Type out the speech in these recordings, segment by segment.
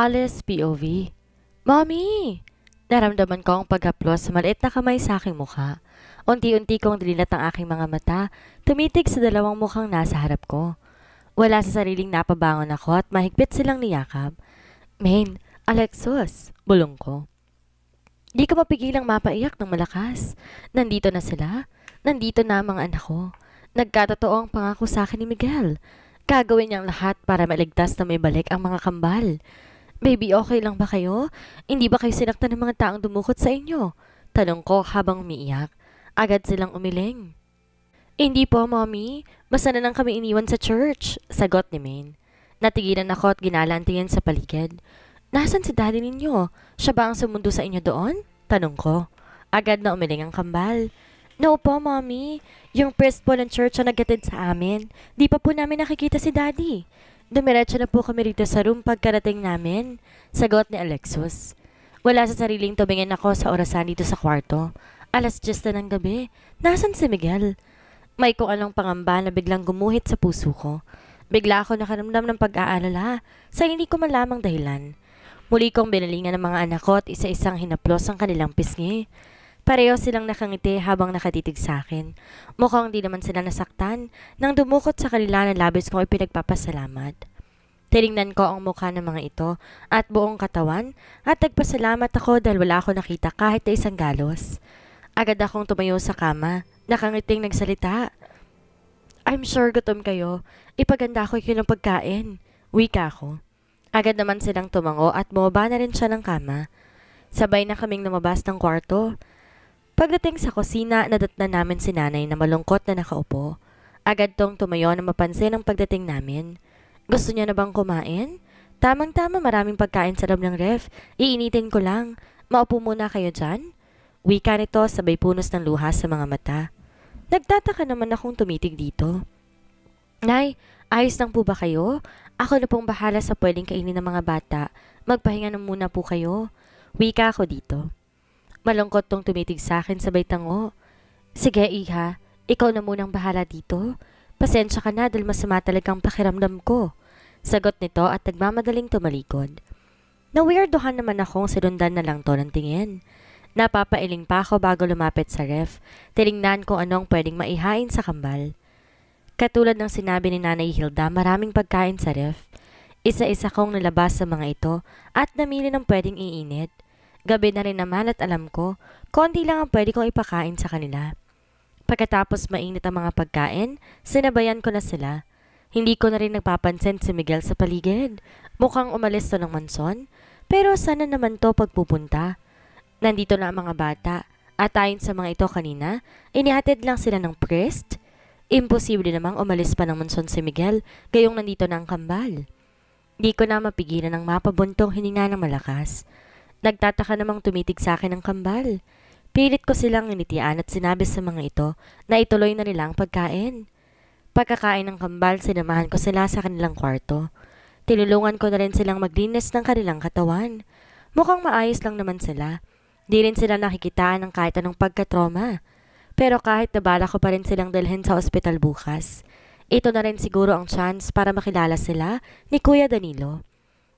Alice POV. Mommy! Naramdaman ko ang paghaplos sa maliit na kamay sa aking mukha. Unti-unti kong dinilat ang aking mga mata, tumitig sa dalawang mukhang nasa harap ko. Wala sa sariling napabangon ako at mahigpit silang niyakap. Main, Alexus, bulong ko. Di ko mapigilang mapaiyak ng malakas. Nandito na sila. Nandito na ang mga anak ko. Nagkatotoo ang pangako sa akin ni Miguel. Gagawin niyang lahat para maligtas na may balik ang mga kambal. Baby, okay lang ba kayo? Hindi ba kayo sinaktan ng mga taong dumukot sa inyo? Tanong ko habang umiiyak. Agad silang umiling. Hindi po, Mommy. Basta na lang kami iniwan sa church, sagot ni Maine. Natigilan ako at ginala ang tingin sa paligid. Nasaan si daddy ninyo? Siya ba ang sumundo sa inyo doon? Tanong ko. Agad na umiling ang kambal. No po, Mommy. Yung priest po ng church ang nagatid sa amin. Di pa po namin nakikita si daddy. Dumiretso na po kami rito sa room pagkarating namin, sagot ni Alexus. Wala sa sariling tumingin ako sa orasan dito sa kwarto. 10:00 na ng gabi. Nasaan si Miguel? May kung anong pangamba na biglang gumuhit sa puso ko. Bigla ako nakaramdam ng pag-aalala sa hindi ko malamang dahilan. Muli kong binalingan ng mga anak ko at isa-isang hinaplos ang kanilang pisngi. Pareho silang nakangiti habang nakatitig sa akin. Mukhang di naman sila nasaktan nang dumukot sa kanila na labis kong ipinagpapasalamat. Tinignan ko ang mukha ng mga ito at buong katawan at nagpasalamat ako dahil wala ako nakita kahit na isang galos. Agad akong tumayo sa kama, nakangiting nagsalita. I'm sure gutom kayo. Ipaganda ko yun ng pagkain. Wika ako. Agad naman silang tumango at bumaba na rin siya ng kama. Sabay na kaming lumabas ng kwarto. Pagdating sa kusina, nadatnan namin si nanay na malungkot na nakaupo. Agad tong tumayo na mapansin ang pagdating namin. Gusto niya na bang kumain? Tamang-tama maraming pagkain sa loob ng ref. Iinitin ko lang. Maupo muna kayo dyan? Wika nito sabay punos ng luha sa mga mata. Nagtataka naman akong tumitig dito. Nay, ayos lang po ba kayo? Ako na pong bahala sa pwedeng kainin ng mga bata. Magpahinga na muna po kayo. Wika ako dito. Malungkot tong tumitig sa akin sabay tango. Sige, Iha. Ikaw na munang bahala dito. Pasensya ka na dahil masama talagang pakiramdam ko. Sagot nito at nagmamadaling tumalikod. Naweirdohan naman akong sinundan na lang to ng tingin. Napapailing pa ako bago lumapit sa ref. Tinignan kung anong pwedeng maihain sa kambal. Katulad ng sinabi ni Nanay Hilda, maraming pagkain sa ref. Isa-isa kong nilabas sa mga ito at namili ng pwedeng iinit. Gabi na rin naman at alam ko, konti lang ang pwede kong ipakain sa kanila. Pagkatapos mainit ang mga pagkain, sinabayan ko na sila. Hindi ko na rin nagpapansin si Miguel sa paligid. Mukhang umalis to ng manson, pero sana naman to pagpupunta. Nandito na ang mga bata, at ayon sa mga ito kanina, inihatid lang sila ng priest. Imposible namang umalis pa ng manson si Miguel, gayong nandito na ang kambal. Di ko na mapigilan ng mapabuntong hininga ng malakas. Nagtataka namang tumitig sa akin ang kambal. Pilit ko silang initian at sinabi sa mga ito na ituloy na nilang pagkain. Pagkakain ng kambal, sinamahan ko sila sa kanilang kwarto. Tinulungan ko na rin silang maglinis ng kanilang katawan. Mukhang maayos lang naman sila. Di rin sila nakikitaan ng kahit anong pagkatroma. Pero kahit nabala ko pa rin silang dalhin sa ospital bukas, ito na rin siguro ang chance para makilala sila ni Kuya Danilo.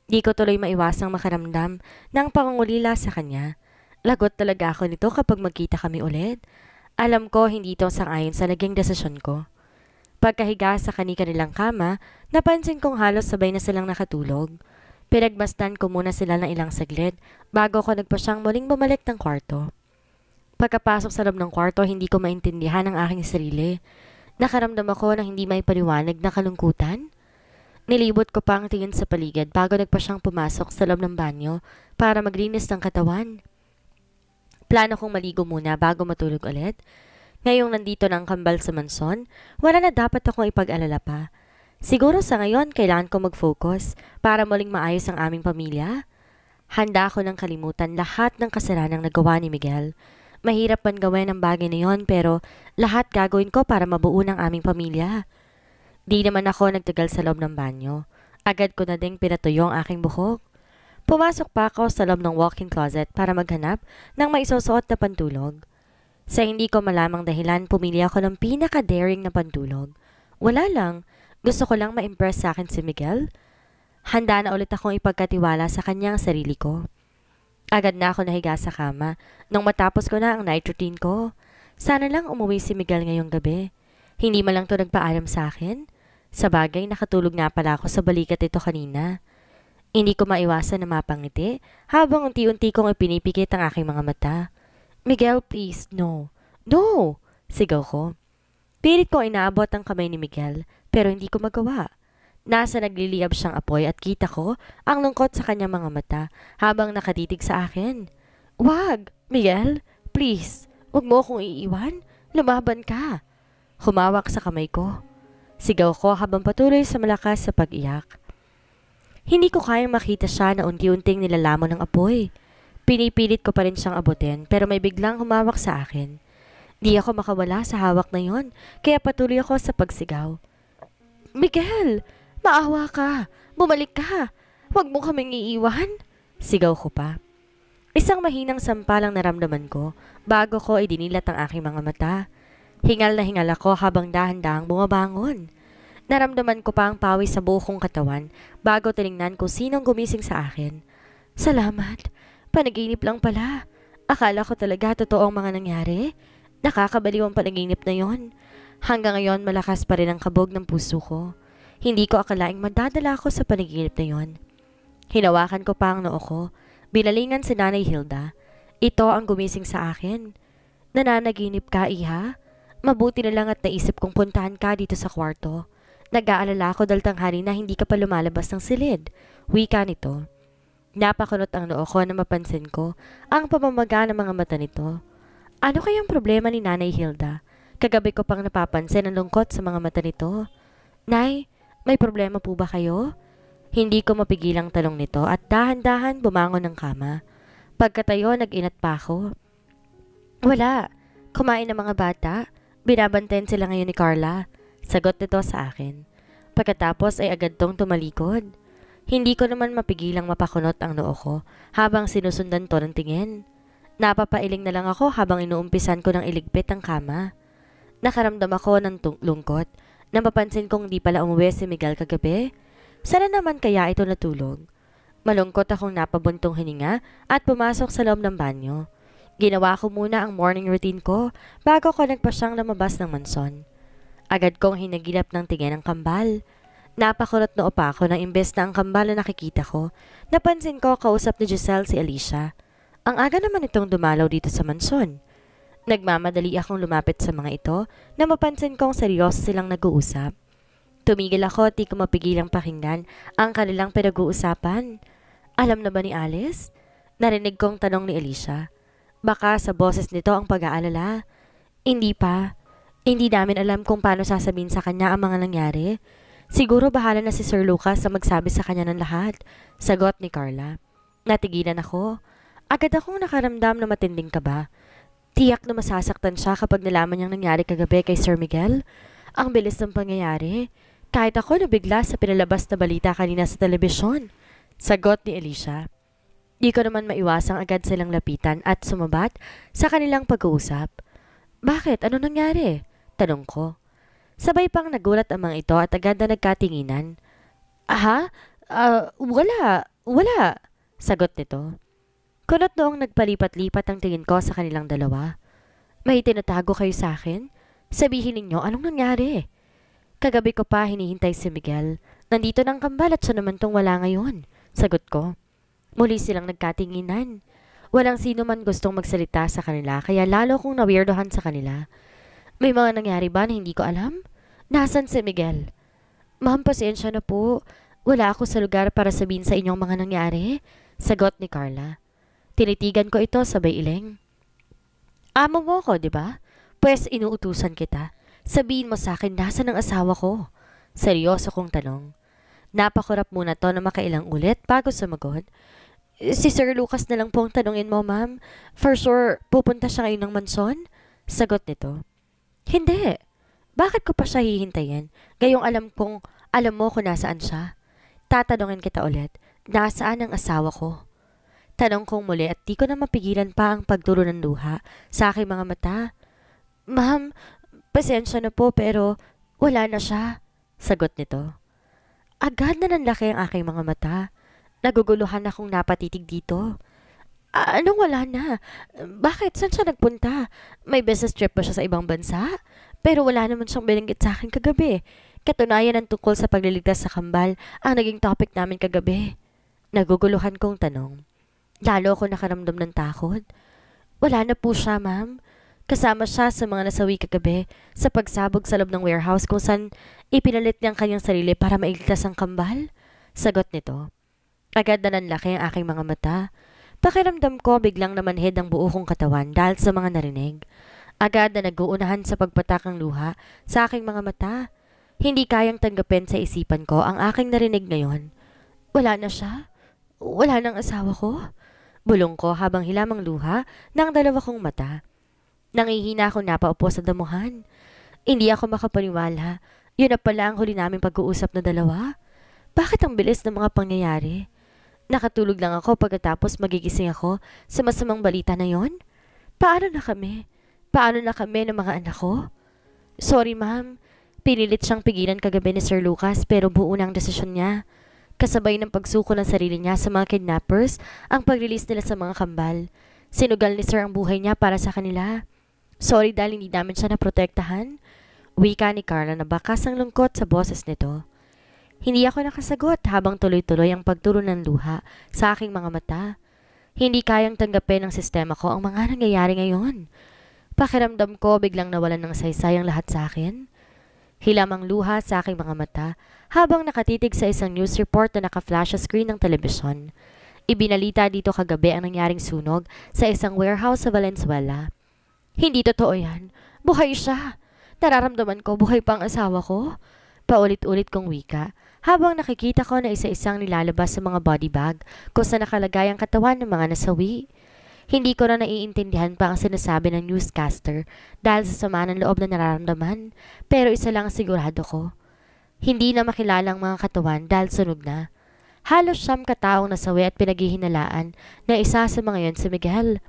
Di ko tuloy maiwasang makaramdam ng pangungulila sa kanya. Lagot talaga ako nito kapag magkita kami ulit. Alam ko hindi ito sang-ayon sa naging desisyon ko. Pagkahiga sa kanilang kama, napansin kong halos sabay na silang nakatulog. Pinagmasdan ko muna sila ng ilang saglit bago ko nagpasyang muling bumalik ng kwarto. Pagkapasok sa loob ng kwarto, hindi ko maintindihan ang aking sarili. Nakaramdam ako ng hindi may paliwanag na kalungkutan. Nilibot ko pa ang tingin sa paligid bago nagpa siyang pumasok sa loob ng banyo para maglinis ng katawan. Plano kong maligo muna bago matulog ulit. Ngayong nandito na ang kambal sa manson, wala na dapat akong ipag-alala pa. Siguro sa ngayon, kailangan ko mag-focus para muling maayos ang aming pamilya. Handa ako ng kalimutan lahat ng kasalanang nagawa ni Miguel. Mahirap man gawin ang bagay na yon pero lahat gagawin ko para mabuo ng aming pamilya. Di naman ako nagtagal sa loob ng banyo. Agad ko na ding pinatuyo ang aking buhok. Pumasok pa ako sa loob ng walk-in closet para maghanap ng maisusuot na pantulog. Sa hindi ko malamang dahilan, pumili ako ng pinaka-daring na pantulog. Wala lang. Gusto ko lang ma-impress sa akin si Miguel. Handa na ulit akong ipagkatiwala sa kanya ang sarili ko. Agad na ako nahiga sa kama nung matapos ko na ang night routine ko. Sana lang umuwi si Miguel ngayong gabi. Hindi man lang to nagpaalam sa akin. Sa bagay, nakatulog nga pala ako sa balikat ito kanina. Hindi ko maiwasan na mapangiti habang unti-unti kong ipinipikit ang aking mga mata. Miguel, please, no. No! Sigaw ko. Pilit ko inaabot ang kamay ni Miguel pero hindi ko magawa. Nasa nagliliyab siyang apoy at kita ko ang lungkot sa kanyang mga mata habang nakatitig sa akin. Wag! Miguel, please, wag mo akong iiwan. Lumaban ka. Humawak sa kamay ko. Sigaw ko habang patuloy sa malakas sa pag-iyak. Hindi ko kayang makita siya na unti-unting nilalamon ng apoy. Pinipilit ko pa rin siyang abutin pero may biglang humawak sa akin. Di ako makawala sa hawak na yon kaya patuloy ako sa pagsigaw. Miguel! Maawa ka! Bumalik ka! Huwag mo kaming iiwan! Sigaw ko pa. Isang mahinang sampalang naramdaman ko bago ko idinilat ang aking mga mata. Hingal na hingal ako habang dahan-dahang bumabangon. Naramdaman ko pa ang pawis sa buo kong katawan bago tiningnan ko sinong gumising sa akin. Salamat! Panaginip lang pala. Akala ko talaga totoo ang mga nangyari. Nakakabaliw ang panaginip na yon. Hanggang ngayon malakas pa rin ang kabog ng puso ko. Hindi ko akalaing madadala ako sa panaginip na yon. Hinawakan ko pa ang noo ko. Binalingan si Nanay Hilda. Ito ang gumising sa akin. Nananaginip ka, Iha? Mabuti na lang at naisip kong puntahan ka dito sa kwarto. Nag-aalala ako dahil tanghali na hindi ka pa lumalabas ng silid. Wika nito. Napakunot ang noo ko na mapansin ko ang pamamaga ng mga mata nito. Ano kayang problema ni Nanay Hilda? Kagabi ko pang napapansin ang lungkot sa mga mata nito. Nay, may problema po ba kayo? Hindi ko mapigilang tanong nito at dahan-dahan bumangon ng kama. Pagkatayo, nag-inat pa ako. Wala. Kumain ng mga bata. Binabantayan sila ngayon ni Carla. Sagot nito sa akin. Pagkatapos ay agad tong tumalikod. Hindi ko naman mapigilang mapakunot ang noo ko habang sinusundan to ng tingin. Napapailing na lang ako habang inuumpisan ko ng iligpit ang kama. Nakaramdam ako ng lungkot na mapansin kong di pala umuwi si Miguel kagabi. Sana naman kaya ito natulog. Malungkot akong napabuntong hininga at pumasok sa loob ng banyo. Ginawa ko muna ang morning routine ko bago ko nagpasyang lumabas ng manson. Agad kong hinagilap ng tingin ang kambal. Napakunot noo pa ako nang imbes na ang kambal na nakikita ko. Napansin ko kausap ni Giselle si Alicia. Ang aga naman itong dumalaw dito sa manson. Nagmamadali akong lumapit sa mga ito na mapansin kong seryoso silang nag-uusap. Tumigil ako at di ko mapigilang pakinggan ang kanilang pinag-uusapan. Alam na ba ni Alice? Narinig kong tanong ni Alicia. Baka sa boses nito ang pag-aalala. Hindi pa. Hindi namin alam kung paano sasabihin sa kanya ang mga nangyari. Siguro bahala na si Sir Lucas sa magsabi sa kanya ng lahat. Sagot ni Carla. Natigilan ako. Agad akong nakaramdam na matinding kaba. Tiyak na masasaktan siya kapag nalaman niyang nangyari kagabi kay Sir Miguel. Ang bilis ng pangyayari. Kahit ako nabigla sa pinalabas na balita kanina sa telebisyon. Sagot ni Alicia. Di ko naman maiwasang agad silang lapitan at sumabat sa kanilang pag-uusap. Bakit? Ano nangyari? Tanong ko. Sabay pang nagulat ang mga ito at agad na nagkatinginan. Aha? Wala. Sagot nito. Kunot noong nagpalipat-lipat ang tingin ko sa kanilang dalawa. May tinatago kayo sa akin? Sabihin ninyo anong nangyari? Kagabi ko pa hinihintay si Miguel. Nandito ng kambal at siya naman tong wala ngayon. Sagot ko. Muli silang nagkatinginan. Walang sino man gustong magsalita sa kanila kaya lalo kong na-weirdohan sa kanila. May mga nangyari ba na hindi ko alam? Nasaan si Miguel? Ma'am, pasensya na po. Wala ako sa lugar para sabihin sa inyong mga nangyari. Sagot ni Carla. Tinitigan ko ito sabay iling. Amo mo ko, di ba? Pues inuutusan kita. Sabihin mo sa akin nasaan ang asawa ko. Seryoso kong tanong. Napakurap muna to na makailang ulit bago sumagot. Si Sir Lucas na lang pong tanungin mo, ma'am. For sure, pupunta siya ngayon ng manson? Sagot nito. Hindi. Bakit ko pa siya hihintayin? Gayong alam mo kung nasaan siya. Tatanungin kita ulit, nasaan ang asawa ko? Tanong kong muli at di ko na mapigilan pa ang pagturo ng luha sa aking mga mata. Ma'am, pasensya na po pero wala na siya. Sagot nito. Agad na nanlaki ang aking mga mata. Naguguluhan akong napatitig dito. Anong wala na? Bakit? Saan siya nagpunta? May business trip ba siya sa ibang bansa? Pero wala naman siyang binanggit sa akin kagabi. Katunayan ang tungkol sa pagliligtas sa kambal ang naging topic namin kagabi. Naguguluhan kong tanong. Lalo ako nakaramdam ng takot. Wala na po siya, ma'am. Kasama siya sa mga nasawi kagabi sa pagsabog sa loob ng warehouse kung saan ipinalit niya ang kanyang sarili para mailigtas ang kambal. Sagot nito. Agad na nanlaki ang aking mga mata. Pakiramdam ko biglang namanhid ang buo kong katawan dahil sa mga narinig. Agad na nag-uunahan sa pagpatak ang luha sa aking mga mata. Hindi kayang tanggapin sa isipan ko ang aking narinig ngayon. Wala na siya? Wala nang asawa ko? Bulong ko habang hilamang luha ng dalawa kong mata. Nangihina ako napaupo sa damuhan. Hindi ako makapaniwala. Yun na pala ang huli naming pag-uusap na dalawa. Bakit ang bilis ng mga pangyayari? Nakatulog lang ako pagkatapos magigising ako sa masamang balita na yon. Paano na kami? Paano na kami ng mga anak ko? Sorry ma'am, pinilit siyang pigilan kagabi ni Sir Lucas pero buo na ang desisyon niya. Kasabay ng pagsuko ng sarili niya sa mga kidnappers ang pag-release nila sa mga kambal. Sinugal ni Sir ang buhay niya para sa kanila. Sorry dahil hindi namin siya naprotektahan. Wika ni Carla na bakas ang lungkot sa boses nito. Hindi ako nakasagot habang tuloy-tuloy ang pagturo ng luha sa aking mga mata. Hindi kayang tanggapin ng sistema ko ang mga nangyayari ngayon. Pakiramdam ko biglang nawalan ng saysay ang lahat sa akin. Hilamang luha sa aking mga mata habang nakatitig sa isang news report na naka-flash sa screen ng telebisyon. Ibinalita dito kagabi ang nangyaring sunog sa isang warehouse sa Valenzuela. Hindi totoo yan. Buhay siya. Nararamdaman ko buhay pa ang asawa ko. Paulit-ulit kong wika habang nakikita ko na isa-isang nilalabas sa mga body bag kung saan nakalagay ang katawan ng mga nasawi. Hindi ko na naiintindihan pa ang sinasabi ng newscaster dahil sa sama ng loob na nararamdaman, pero isa lang sigurado ko. Hindi na makilala ang mga katawan dahil sunog na. Halos 9 kataong nasawi at pinaghihinalaan na isa sa mga yon si Miguel.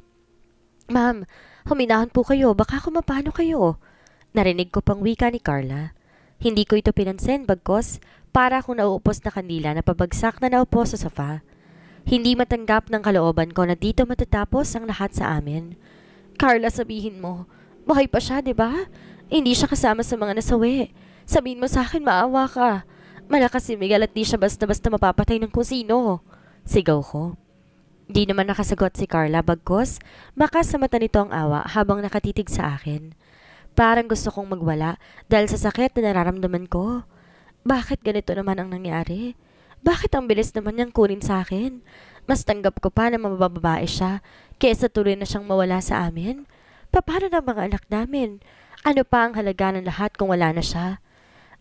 Ma'am, huminahon po kayo, baka kumapano kayo. Narinig ko pang wika ni Carla. Hindi ko ito pinansin bagkos para akong nauupos na kandila na pabagsak na naupo sa sofa. Hindi matanggap ng kalooban ko na dito matatapos ang lahat sa amin. Carla, sabihin mo, buhay pa siya, di ba? Hindi siya kasama sa mga nasawi. Sabihin mo sa akin, maawa ka. Malakas si Miguel at di siya basta-basta mapapatay ng kung sino. Sigaw ko. Di naman nakasagot si Carla bagkos, bakas sa mata nito ang awa habang nakatitig sa akin. Parang gusto kong magwala dahil sa sakit na nararamdaman ko. Bakit ganito naman ang nangyari? Bakit ang bilis naman niyang kunin sa akin? Mas tanggap ko pa na mabababae siya kaysa tuloy na siyang mawala sa amin. Paano na mga anak namin? Ano pa ang halaga ng lahat kung wala na siya?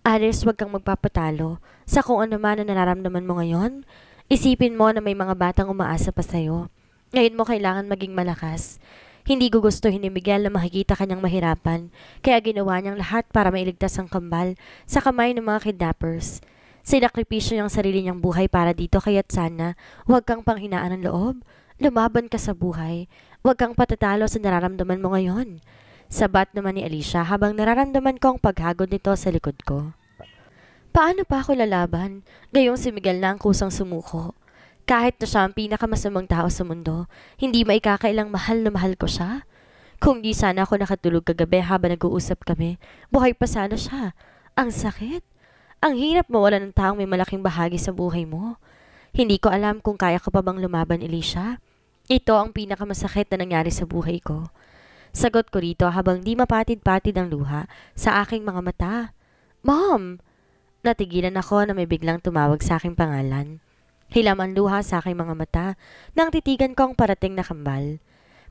Alice, wag kang magpapatalo sa kung ano man ang nararamdaman mo ngayon. Isipin mo na may mga batang umaasa pa sa'yo. Ngayon mo kailangan maging malakas. Hindi gugustuhin ni Miguel na makikita kanyang mahirapan, kaya ginawa niyang lahat para mailigtas ang kambal sa kamay ng mga kidnappers. Sinakripisyo niyang sarili niyang buhay para dito kaya't sana huwag kang panghinaan ng loob. Lumaban ka sa buhay. Huwag kang patatalo sa nararamdaman mo ngayon. Sabat naman ni Alicia habang nararamdaman ko ang paghagod nito sa likod ko. Paano pa ako lalaban? Gayong si Miguel na ang kusang sumuko. Kahit na siya ang pinakamasamang tao sa mundo, hindi maikakailang mahal na mahal ko siya. Kung di sana ako nakatulog kagabi habang nag-uusap kami, buhay pa sana siya. Ang sakit. Ang hirap mawala ng taong may malaking bahagi sa buhay mo. Hindi ko alam kung kaya ko pa bang lumaban, Alicia. Ito ang pinakamasakit na nangyari sa buhay ko. Sagot ko rito habang di mapatid-patid ang luha sa aking mga mata. Mom! Natigilan ako na may biglang tumawag sa aking pangalan. Hilam ang luha sa aking mga mata nang titigan ko ang parating na kambal.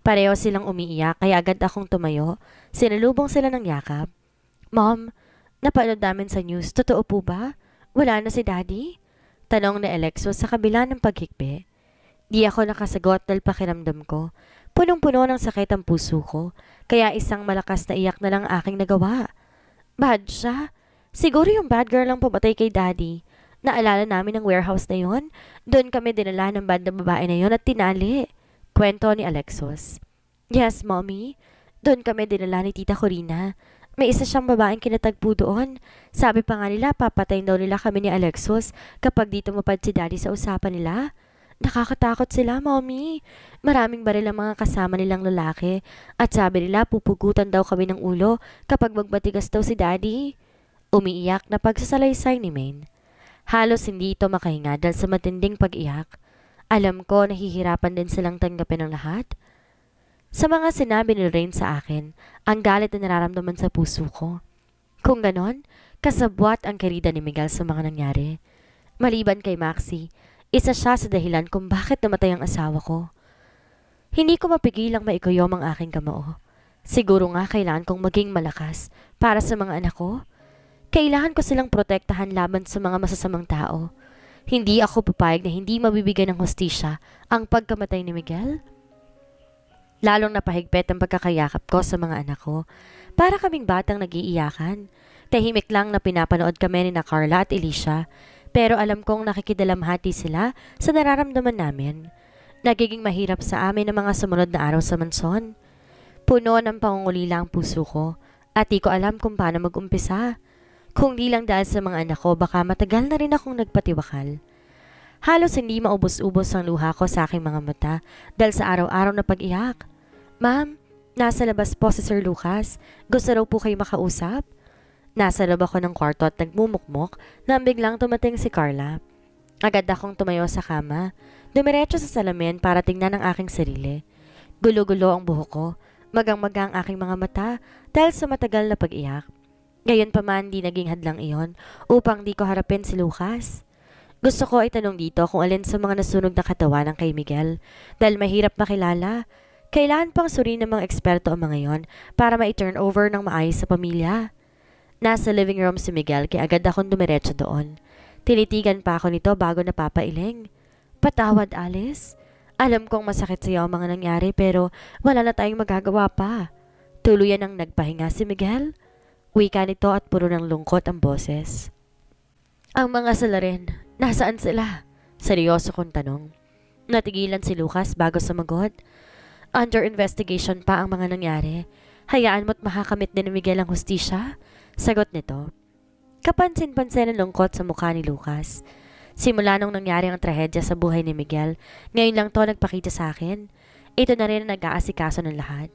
Pareho silang umiiyak kaya agad akong tumayo. Sinalubong sila ng yakap. Mom, napanood namin sa news. Totoo po ba? Wala na si Daddy? Tanong ni Alexo sa kabila ng paghikbi. Di ako nakasagot dahil pakiramdam ko. Punong-puno ng sakit ang puso ko. Kaya isang malakas na iyak na lang aking nagawa. Bad siya? Siguro yung bad girl lang pumatay kay Daddy. Naalala namin ang warehouse na yon. Doon kami dinala ng bad na babae na yon at tinali. Kwento ni Alexos. Yes, Mommy. Doon kami dinala ni Tita Corina. May isa siyang babaeng kinatagpo doon. Sabi pa nga nila, papatayin daw nila kami ni Alexos kapag di tumupad si Daddy sa usapan nila. Nakakatakot sila, Mommy. Maraming baril ang mga kasama nilang lalaki. At sabi nila, pupugutan daw kami ng ulo kapag magbatigas daw si Daddy. Umiiyak na pagsasalaysay ni Maine. Halos hindi ito makahinga dahil sa matinding pag-iyak. Alam ko, nahihirapan din silang tanggapin ang lahat. Sa mga sinabi ni Rain sa akin, ang galit na nararamdaman sa puso ko. Kung ganon, kasabwat ang kerida ni Miguel sa mga nangyari. Maliban kay Maxie, isa siya sa dahilan kung bakit namatay ang asawa ko. Hindi ko mapigilang maikuyom ang aking kamao. Siguro nga kailangan kong maging malakas para sa mga anak ko. Kailangan ko silang protektahan laban sa mga masasamang tao. Hindi ako papayag na hindi mabibigyan ng hustisya ang pagkamatay ni Miguel. Lalong napahigpit ang pagkakayakap ko sa mga anak ko. Para kaming batang nag-iiyakan. Tahimik lang na pinapanood kami ni na Carla at Alicia. Pero alam kong nakikidalamhati sila sa nararamdaman namin. Nagiging mahirap sa amin ang mga sumunod na araw sa manson. Puno ng pangungulila ang puso ko. At di ko alam kung paano mag-umpisa. Kung di lang dahil sa mga anak ko, baka matagal na rin akong nagpatiwakal. Halos hindi maubos-ubos ang luha ko sa aking mga mata dahil sa araw-araw na pag-iyak. Ma'am, nasa labas po si Sir Lucas. Gusto raw po kayo makausap? Nasa loob ako ng kwarto at nagmumukmok nang biglang tumating si Carla. Agad akong tumayo sa kama. Dumiretso sa salamin para tingnan ang aking sarili. Gulo-gulo ang buhok ko. Magang-maga ang aking mga mata dahil sa matagal na pag-iyak. Gayon pa man di naging hadlang iyon upang di ko harapin si Lucas. Gusto ko itanong dito kung alin sa mga nasunog na katawan ng kay Miguel dahil mahirap makilala. Kailangan pang suriin ng mga eksperto ang mga yon para ma-turn over ng maayos sa pamilya. Nasa living room si Miguel kaya agad akong dumiretso doon. Tinitigan pa ako nito bago napapailing. Patawad, Alice. Alam kong masakit sa iyo ang mga nangyari pero wala na tayong magagawa pa. Tuluyan ang nagpahinga si Miguel. Wika nito at puro ng lungkot ang boses. Ang mga salarin, nasaan sila? Seryoso kong tanong. Natigilan si Lucas bago sumagot. Under investigation pa ang mga nangyari. Hayaan mo't makakamit din ni Miguel ang hustisya? Sagot nito. Kapansin-pansin ang lungkot sa mukha ni Lucas. Simula nung nangyari ang trahedya sa buhay ni Miguel, ngayon lang to nagpakita sa akin. Ito na rin ang nag-aasikaso ng lahat.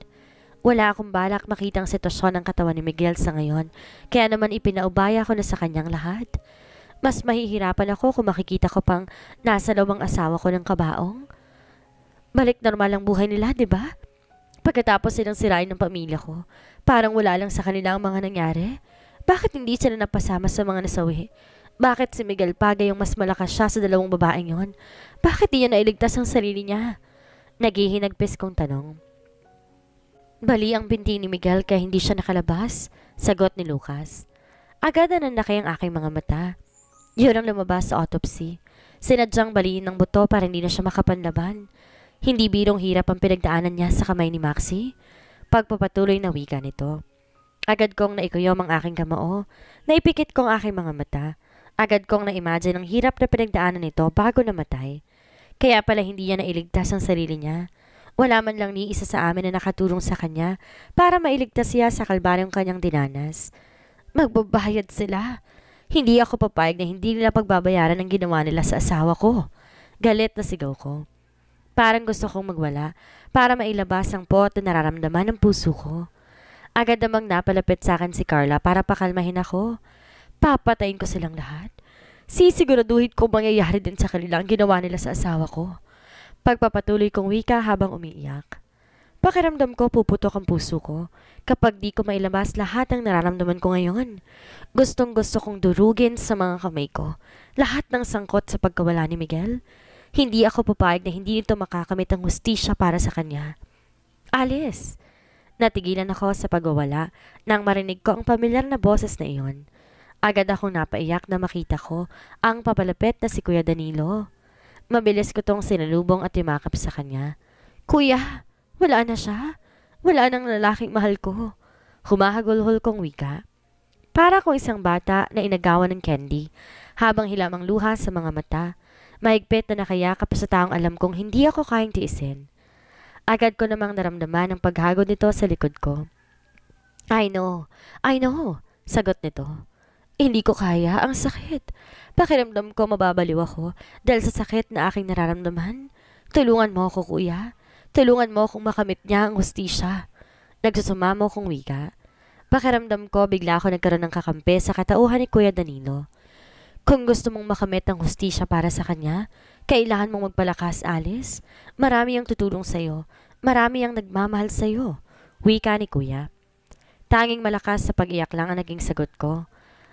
Wala akong balak makita ang sitwasyon ng katawan ni Miguel sa ngayon, kaya naman ipinaubaya ko na sa kanyang lahat. Mas mahihirapan ako kung makikita ko pang nasa loob ang asawa ko ng kabaong. Balik normal ang buhay nila, di ba? Pagkatapos silang sirain ng pamilya ko, parang wala lang sa kanila ang mga nangyari. Bakit hindi sila napasama sa mga nasawi? Bakit si Miguel Pagay yung mas malakas siya sa dalawang babaeng yon? Bakit di niya nailigtas ang sarili niya? Naghihinagpis kong tanong. Bali ang binti ni Miguel kaya hindi siya nakalabas, sagot ni Lucas. Agad na nanakay ang aking mga mata. Yun ang lumabas sa autopsy. Sinadyang baliin ng buto para hindi na siya makapanlaban. Hindi birong hirap ang pinagdaanan niya sa kamay ni Maxie. Pagpapatuloy na wika nito. Agad kong naikuyom ang aking kamao. Naipikit kong aking mga mata. Agad kong na-imagine ang hirap na pinagdaanan nito bago namatay. Kaya pala hindi niya nailigtas ang sarili niya. Wala man lang ni isa sa amin na nakatulong sa kanya para mailigtas siya sa kalbaryong kanyang dinanas. Magbabayad sila. Hindi ako papayag na hindi nila pagbabayaran ang ginawa nila sa asawa ko. Galit na sigaw ko. Parang gusto kong magwala para mailabas ang pot na nararamdaman ng puso ko. Agad namang napalapit sa akin si Carla para pakalmahin ako. Papatayin ko silang lahat. Sisiguraduhin ko mangyayari din sa kanila ang ginawa nila sa asawa ko. Pagpapatuloy kong wika habang umiiyak. Pakiramdam ko puputok ang puso ko kapag di ko mailabas lahat ng nararamdaman ko ngayon. Gustong gusto kong durugin sa mga kamay ko lahat ng sangkot sa pagkawala ni Miguel. Hindi ako papayag na hindi ito makakamit ang hustisya para sa kanya. Alice! Natigilan ako sa pagwawala nang marinig ko ang pamilyar na boses na iyon. Agad akong napaiyak na makita ko ang papalapit na si Kuya Danilo. Mabilis ko tong sinalubong at yumakap sa kanya. Kuya! Wala na siya. Wala nang lalaking mahal ko. Humahagulhol kong wika. Para kong isang bata na inagawan ng candy habang hilam ang luha sa mga mata. Mahigpit na nakayakap sa taong alam kong hindi ako kayang tiisin. Agad ko namang naramdaman ang paghagod nito sa likod ko. I know, sagot nito. Hindi ko kaya, ang sakit. Pakiramdam ko mababaliw ako dahil sa sakit na aking nararamdaman. Tulungan mo ako, kuya. Tulungan mo akong makamit niya ang hustisya. Nagsusumamo kong wika. Pakiramdam ko bigla ako nagkaroon ng kakampi sa katauhan ni Kuya Danilo. Kung gusto mong makamit ang hustisya para sa kanya, kailangan mong magpalakas, Alice. Marami ang tutulong sa'yo. Marami ang nagmamahal sa'yo. Wika ni Kuya. Tanging malakas sa pag-iyak lang ang naging sagot ko.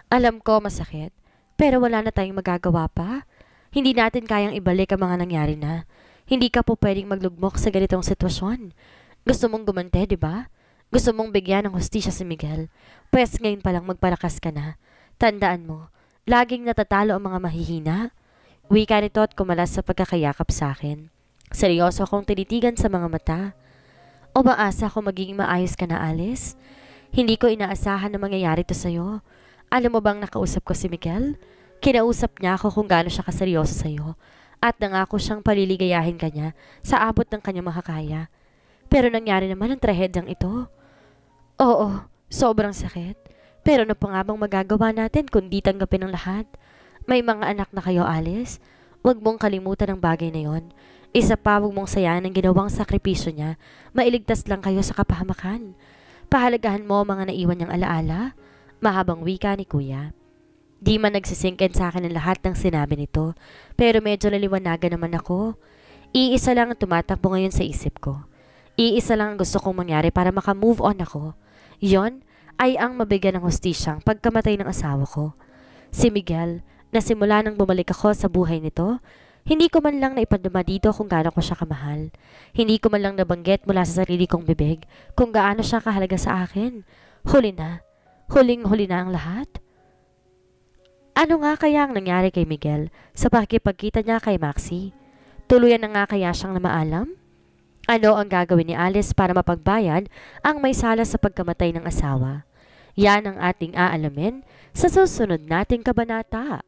Alam ko masakit, pero wala na tayong magagawa pa. Hindi natin kayang ibalik ang mga nangyari na. Hindi ka po pwedeng maglugmok sa ganitong sitwasyon. Gusto mong gumante, di ba? Gusto mong bigyan ng hustisya si Miguel. Pwes ngayon palang magpalakas ka na. Tandaan mo, laging natatalo ang mga mahihina. Wika nito at kumalas sa pagkakayakap sa akin. Seryoso akong tinitigan sa mga mata. Umaasa ako magiging maayos ka na, Alice. Hindi ko inaasahan na mangyayari to sa'yo. Alam mo bang nakausap ko si Miguel? Kinausap niya ako kung gaano siya kaseryoso sa'yo at nangako siyang paliligayahin ka niya sa abot ng kanyang makakaya. Pero nangyari naman ang trahedyang ito. Oo, sobrang sakit. Pero ano pa nga bang magagawa natin kundi tanggapin ang lahat? May mga anak na kayo, Alice. Huwag mong kalimutan ang bagay na yon. Isa pa, huwag mong sayaan ang ginawang sakripisyo niya. Mailigtas lang kayo sa kapahamakan. Pahalagahan mo ang mga naiwan niyang alaala. Mahabang wika ni Kuya. Di man nagsisingkin sa akin ang lahat ng sinabi nito, pero medyo naliwanagan naman ako. Iisa lang ang tumatakbo ngayon sa isip ko. Iisa lang ang gusto kong mangyari para makamove on ako. Yon ay ang mabigyan ng hustisyang pagkamatay ng asawa ko. Si Miguel, na simula nang bumalik ako sa buhay nito, hindi ko man lang naipadama dito kung gaano ko siya kamahal. Hindi ko man lang nabanggit mula sa sarili kong bibig kung gaano siya kahalaga sa akin. Huli na. Huling-huli na ang lahat? Ano nga kaya ang nangyari kay Miguel sa pakikipagkita niya kay Maxie? Tuluyan na nga kaya siyang namaalam? Ano ang gagawin ni Alice para mapagbayad ang may sala sa pagkamatay ng asawa? Yan ang ating aalamin sa susunod nating kabanata.